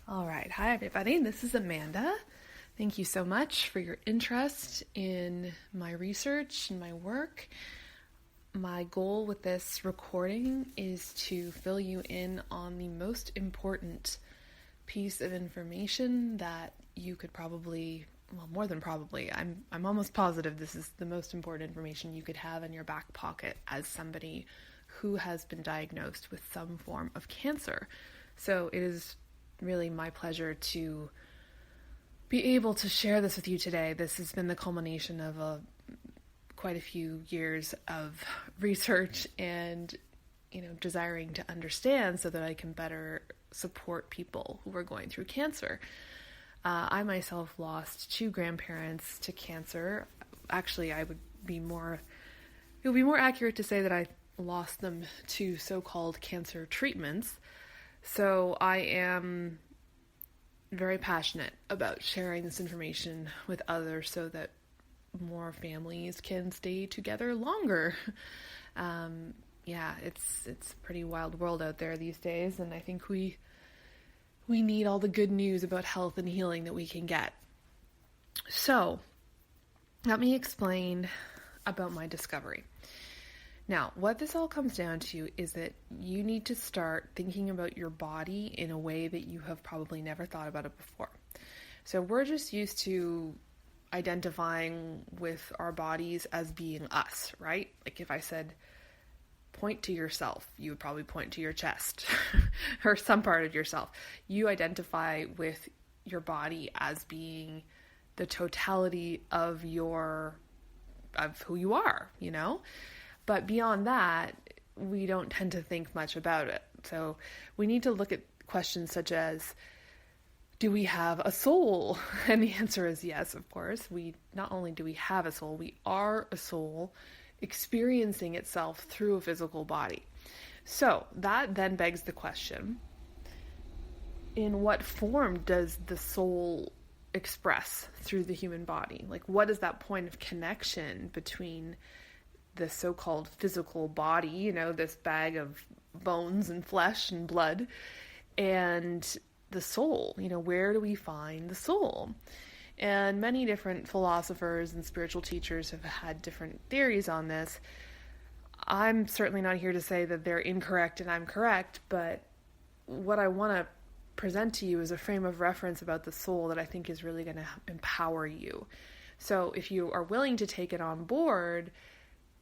All right. Hi, everybody. This is Amanda. Thank you so much for your interest in my research and my work. My goal with this recording is to fill you in on the most important piece of information that you could probably, well, more than probably, I'm almost positive this is the most important information you could have in your back pocket as somebody who has been diagnosed with some form of cancer. So it is really my pleasure to be able to share this with you today. This has been the culmination of quite a few years of research and, desiring to understand so that I can better support people who are going through cancer. I myself lost 2 grandparents to cancer. Actually, it would be more accurate to say that I lost them to so-called cancer treatments. So I am very passionate about sharing this information with others so that more families can stay together longer. It's a pretty wild world out there these days, and I think we need all the good news about health and healing that we can get. So, let me explain about my discovery. Now, what this all comes down to is that you need to start thinking about your body in a way that you have probably never thought about it before. So we're just used to identifying with our bodies as being us, right? Like if I said, point to yourself, you would probably point to your chest or some part of yourself. You identify with your body as being the totality of who you are, But beyond that, we don't tend to think much about it. So we need to look at questions such as, do we have a soul? And the answer is yes, of course. Not only do we have a soul, we are a soul experiencing itself through a physical body. So that then begs the question, in what form does the soul express through the human body? Like, what is that point of connection between the so-called physical body, this bag of bones and flesh and blood, and the soul? Where do we find the soul? And many different philosophers and spiritual teachers have had different theories on this. I'm certainly not here to say that they're incorrect and I'm correct, but what I want to present to you is a frame of reference about the soul that I think is really going to empower you. So if you are willing to take it on board,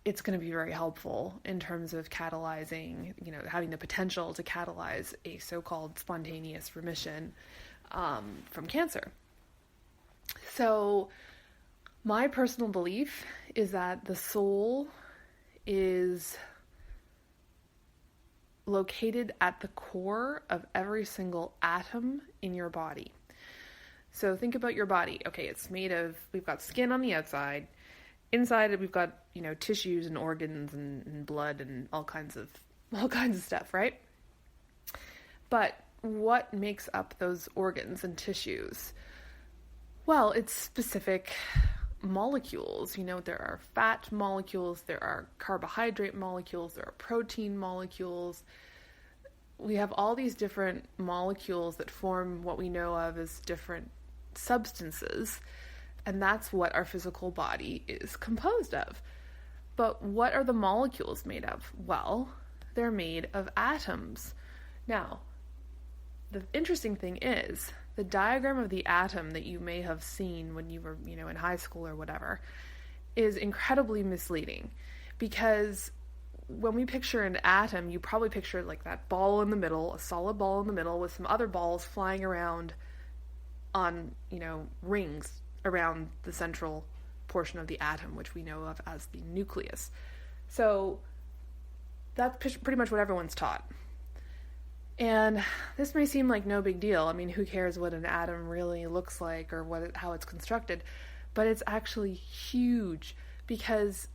it's going to be very helpful in terms of catalyzing, having the potential to catalyze a so-called spontaneous remission from cancer. So my personal belief is that the soul is located at the core of every single atom in your body. So think about your body. Okay, it's made of, we've got skin on the outside. Inside it, we've got, tissues and organs and blood and all kinds of stuff, right? But what makes up those organs and tissues? Well, it's specific molecules. There are fat molecules, there are carbohydrate molecules, there are protein molecules. We have all these different molecules that form what we know of as different substances. And that's what our physical body is composed of. But what are the molecules made of? Well, they're made of atoms. Now, the interesting thing is, the diagram of the atom that you may have seen when you were, in high school or whatever, is incredibly misleading. Because when we picture an atom, you probably picture like that ball in the middle, a solid ball in the middle with some other balls flying around on, rings around the central portion of the atom, which we know of as the nucleus. So that's pretty much what everyone's taught. And this may seem like no big deal. I mean, who cares what an atom really looks like or how it's constructed? But it's actually huge, because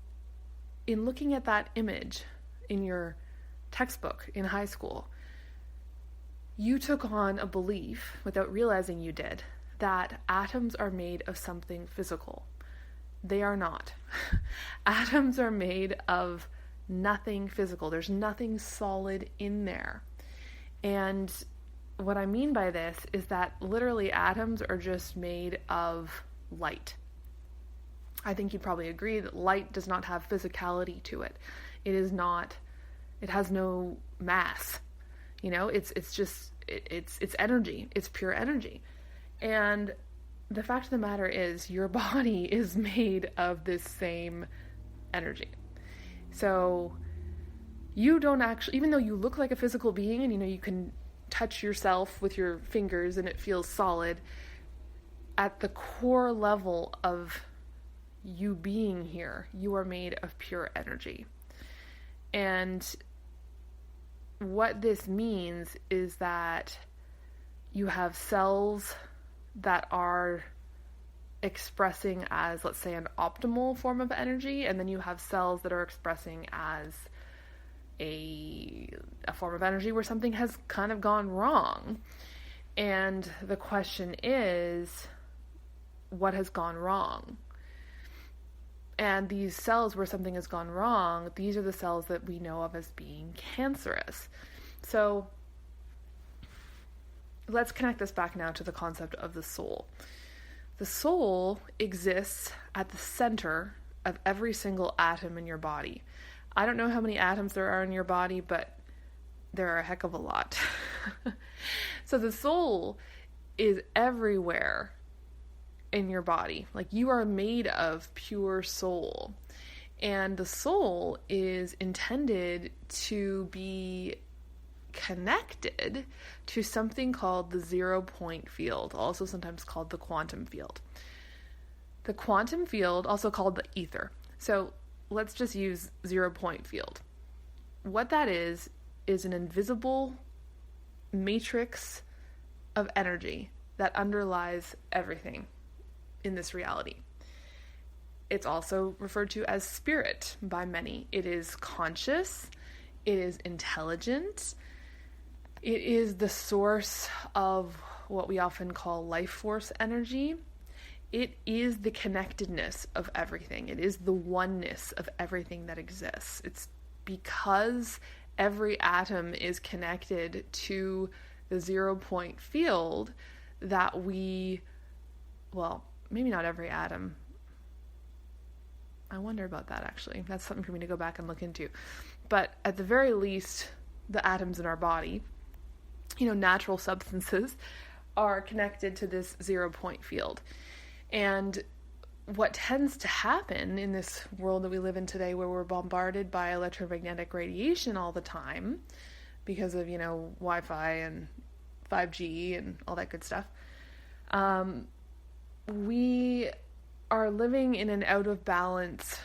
in looking at that image in your textbook in high school, you took on a belief, without realizing you did, that atoms are made of something physical. They are not. Atoms are made of nothing physical. There's nothing solid in there. And what I mean by this is that literally atoms are just made of light. I think you'd probably agree that light does not have physicality to it. It has no mass. It's energy. It's pure energy. And the fact of the matter is your body is made of this same energy. So you don't actually, even though you look like a physical being and you can touch yourself with your fingers and it feels solid, at the core level of you being here, you are made of pure energy. And what this means is that you have cells that are expressing as, let's say, an optimal form of energy, and then you have cells that are expressing as a form of energy where something has kind of gone wrong. And the question is, what has gone wrong? And these cells where something has gone wrong, these are the cells that we know of as being cancerous. So let's connect this back now to the concept of the soul. The soul exists at the center of every single atom in your body. I don't know how many atoms there are in your body, but there are a heck of a lot. So the soul is everywhere in your body. Like, you are made of pure soul. And the soul is intended to be connected to something called the 0-point field, also sometimes called the quantum field. The quantum field, also called the ether. So let's just use 0-point field. What that is an invisible matrix of energy that underlies everything in this reality. It's also referred to as spirit by many. It is conscious. It is intelligent. It is the source of what we often call life force energy. It is the connectedness of everything. It is the oneness of everything that exists. It's because every atom is connected to the 0-point field that maybe not every atom. I wonder about that, actually. That's something for me to go back and look into. But at the very least, the atoms in our body, natural substances, are connected to this 0-point field. And what tends to happen in this world that we live in today, where we're bombarded by electromagnetic radiation all the time because of, Wi-Fi and 5G and all that good stuff, we are living in an out of balance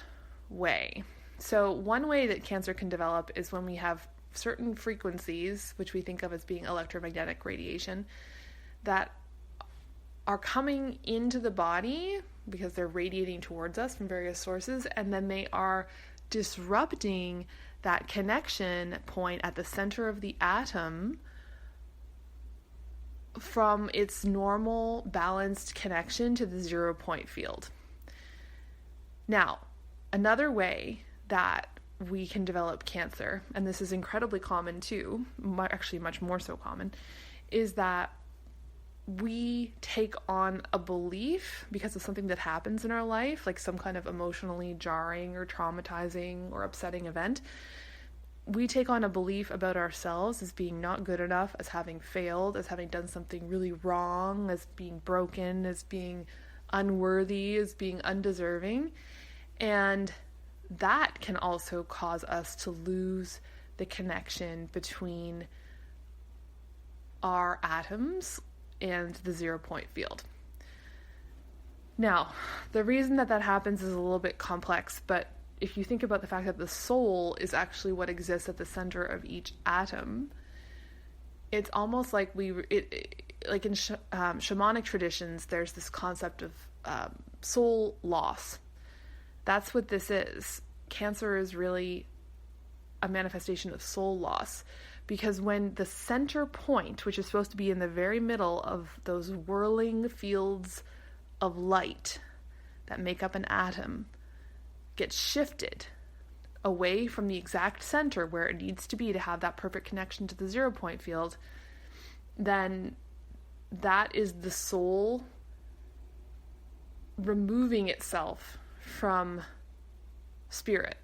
way. So one way that cancer can develop is when we have certain frequencies, which we think of as being electromagnetic radiation, that are coming into the body because they're radiating towards us from various sources, and then they are disrupting that connection point at the center of the atom from its normal balanced connection to the 0-point field. Now, another way that we can develop cancer, and this is incredibly common too, actually much more so common, is that we take on a belief because of something that happens in our life, like some kind of emotionally jarring or traumatizing or upsetting event. We take on a belief about ourselves as being not good enough, as having failed, as having done something really wrong, as being broken, as being unworthy, as being undeserving. And that can also cause us to lose the connection between our atoms and the 0-point field. Now, the reason that happens is a little bit complex, but if you think about the fact that the soul is actually what exists at the center of each atom, it's almost like like in shamanic traditions, there's this concept of soul loss. That's what this is. Cancer is really a manifestation of soul loss, because when the center point, which is supposed to be in the very middle of those whirling fields of light that make up an atom, gets shifted away from the exact center where it needs to be to have that perfect connection to the 0-point field, then that is the soul removing itself from spirit.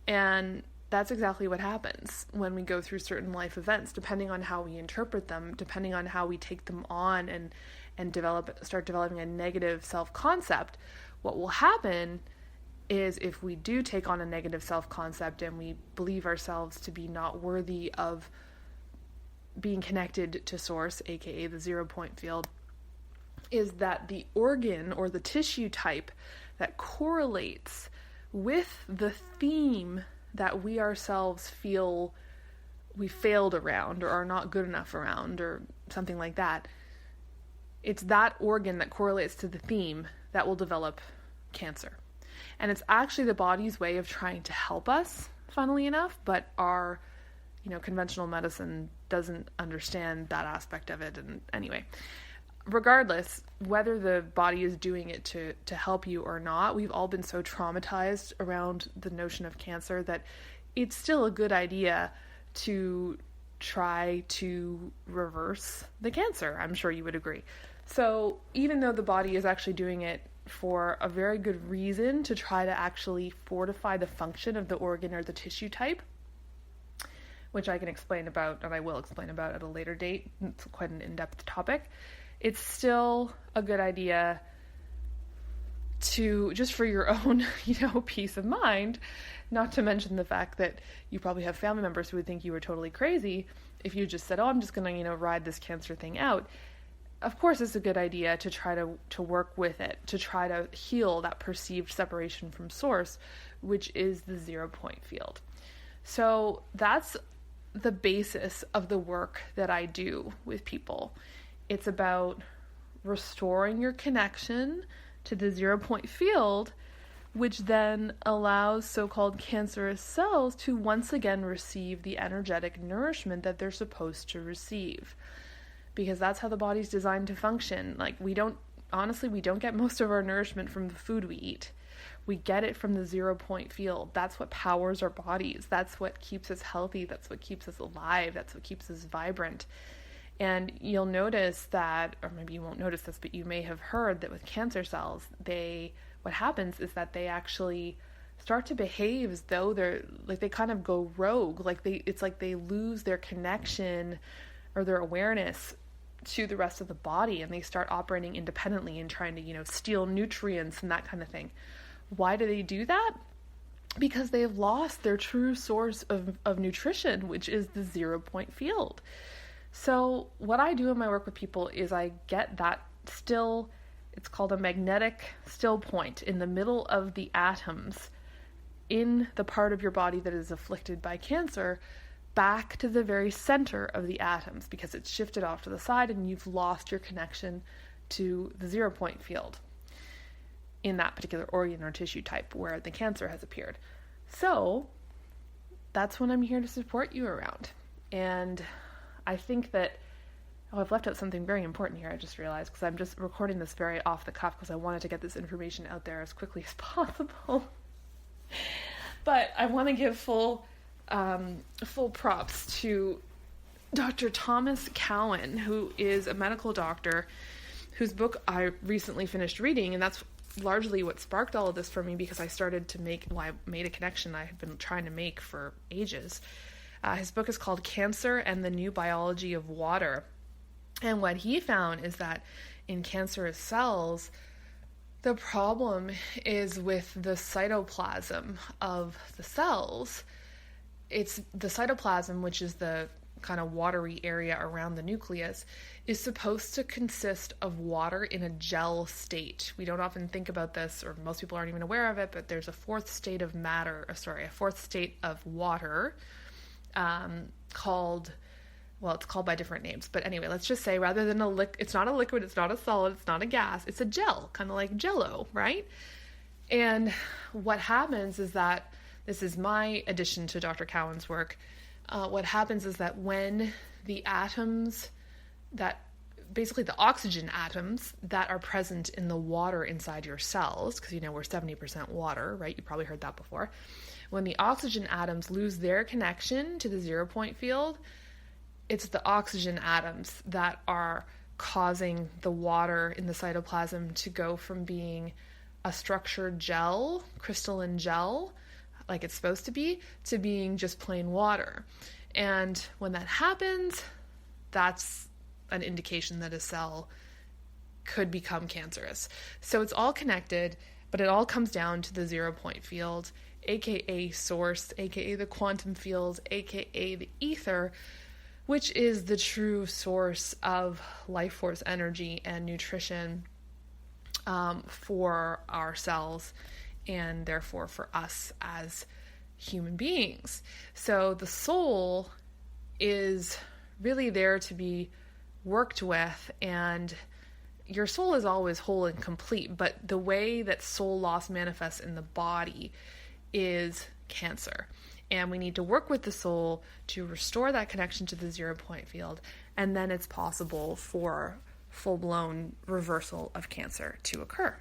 And that's exactly what happens when we go through certain life events, depending on how we interpret them, depending on how we take them on and start developing a negative self-concept. What will happen is, if we do take on a negative self-concept and we believe ourselves to be not worthy of being connected to source, aka the 0-point field, is that the organ or the tissue type that correlates with the theme that we ourselves feel we failed around or are not good enough around or something like that, it's that organ that correlates to the theme that will develop cancer. And it's actually the body's way of trying to help us, funnily enough, but our conventional medicine doesn't understand that aspect of it. And anyway, regardless, whether the body is doing it to help you or not, we've all been so traumatized around the notion of cancer that it's still a good idea to try to reverse the cancer. I'm sure you would agree. So even though the body is actually doing it for a very good reason, to try to actually fortify the function of the organ or the tissue type, which I can explain about, and I will explain about at a later date, it's quite an in-depth topic, it's still a good idea to, just for your own, peace of mind, not to mention the fact that you probably have family members who would think you were totally crazy if you just said, oh, I'm just going to, ride this cancer thing out. Of course, it's a good idea to try to work with it, to try to heal that perceived separation from source, which is the 0-point field. So that's the basis of the work that I do with people. It's about restoring your connection to the 0-point field, which then allows so-called cancerous cells to once again receive the energetic nourishment that they're supposed to receive. Because that's how the body's designed to function. We don't get most of our nourishment from the food we eat. We get it from the 0-point field. That's what powers our bodies. That's what keeps us healthy. That's what keeps us alive. That's what keeps us vibrant. And you'll notice that, or maybe you won't notice this, but you may have heard that with cancer cells, what happens is that they actually start to behave as though they kind of go rogue. It's like they lose their connection or their awareness to the rest of the body, and they start operating independently and trying to, steal nutrients and that kind of thing. Why do they do that? Because they have lost their true source of nutrition, which is the 0-point field. So what I do in my work with people is I get that still, it's called a magnetic still point in the middle of the atoms in the part of your body that is afflicted by cancer, back to the very center of the atoms, because it's shifted off to the side and you've lost your connection to the 0-point field in that particular organ or tissue type where the cancer has appeared. So that's what I'm here to support you around. And I think that, I've left out something very important here, I just realized, because I'm just recording this very off the cuff because I wanted to get this information out there as quickly as possible. But I want to give full props to Dr. Thomas Cowan, who is a medical doctor whose book I recently finished reading, and that's largely what sparked all of this for me, because I made a connection I had been trying to make for ages. His book is called Cancer and the New Biology of Water. And what he found is that in cancerous cells, the problem is with the cytoplasm of the cells. It's the cytoplasm, which is the kind of watery area around the nucleus, is supposed to consist of water in a gel state. We don't often think about this, or most people aren't even aware of it, but there's a fourth state of water called, it's called by different names. But anyway, let's just say rather than it's not a liquid, it's not a solid, it's not a gas, it's a gel, kind of like Jell-O, right? And what happens is that, this is my addition to Dr. Cowan's work, what happens is that when the atoms basically the oxygen atoms that are present in the water inside your cells, because we're 70% water, right? You probably heard that before. When the oxygen atoms lose their connection to the 0-point field, it's the oxygen atoms that are causing the water in the cytoplasm to go from being a structured gel, crystalline gel, like it's supposed to being just plain water. And when that happens, that's an indication that a cell could become cancerous. So it's all connected, but it all comes down to the 0 point field, aka source, aka the quantum field, aka the ether, which is the true source of life force energy and nutrition for our cells, and therefore for us as human beings. So the soul is really there to be worked with, and your soul is always whole and complete, but the way that soul loss manifests in the body is cancer. And we need to work with the soul to restore that connection to the 0 point field, and then it's possible for full-blown reversal of cancer to occur.